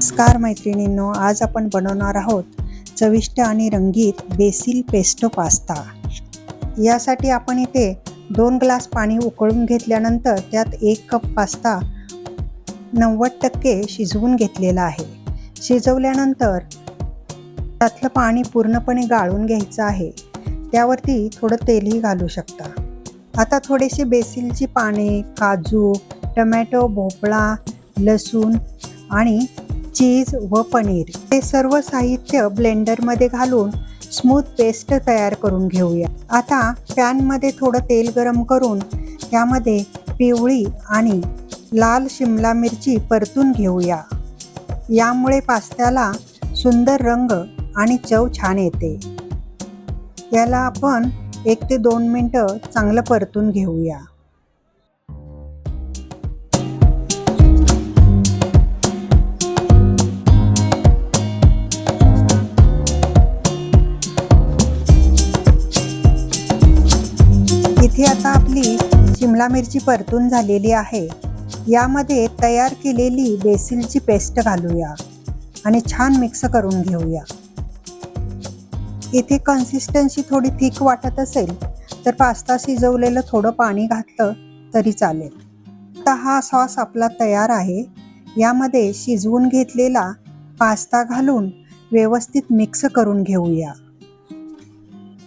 नमस्कार मैत्रिणींनो, आज आपण बनवणार आहोत चविष्ट आणि रंगीत बेसिल पेस्टो पास्ता। यासाठी आपण इथे 2 ग्लास पाणी उकळून घेतल्यानंतर त्यात 1 कप पास्ता 90% शिजवून घेतलेला आहे। शिजवल्यानंतर त्यातलं पाणी पूर्णपणे गाळून घ्यायचं आहे। त्यावरती थोडं तेलही घालू शकता। आता थोडेसे बेसिलची पाने, काजू, टोमॅटो, भोपळा, लसूण आणि चीज व पनीर हे सर्व साहित्य ब्लेंडरमध्ये घालून स्मूथ पेस्ट तयार करून घेऊया। आता पॅनमध्ये थोडं तेल गरम करून त्यामध्ये पिवळी आणि लाल शिमला मिरची परतून घेऊया। यामुळे पास्त्याला सुंदर रंग आणि चव छान येते। याला आपण 1 ते 2 मिनिटं चांगलं परतून घेऊया। इथे आता आपली शिमला मिरची परतून झालेली आहे। यामध्ये तयार केलेली बेसिलची पेस्ट घालूया आणि छान मिक्स करून घेऊया। इथे कन्सिस्टन्सी थोडी थिक वाटत असेल तर पास्ता शिजवलेलं थोडं पाणी घातलं तरी चालेल। आता हा सॉस आपला तयार आहे। यामध्ये शिजवून घेतलेला पास्ता घालून व्यवस्थित मिक्स करून घेऊया।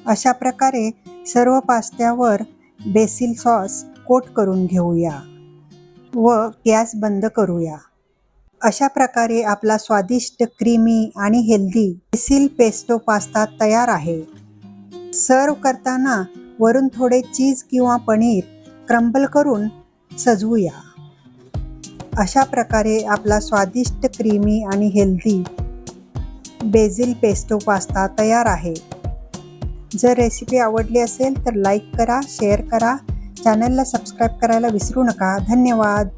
अशा प्रकारे सर्व पास्त्यावर बेसिल सॉस कोट करून घेऊया व गॅस बंद करूया। अशा प्रकारे आपला स्वादिष्ट, क्रीमी आणि हेल्दी बेसिल पेस्टो पास्ता तयार आहे। सर्व करताना वरून थोडे चीज किंवा पनीर क्रम्बल करून सजवूया। अशा प्रकारे आपला स्वादिष्ट, क्रीमी आणि हेल्दी बेसिल पेस्टो पास्ता तयार आहे। जर रेसिपी आवडली असेल तर लाईक करा, शेअर करा, चॅनलला सबस्क्राईब करायला विसरू नका। धन्यवाद।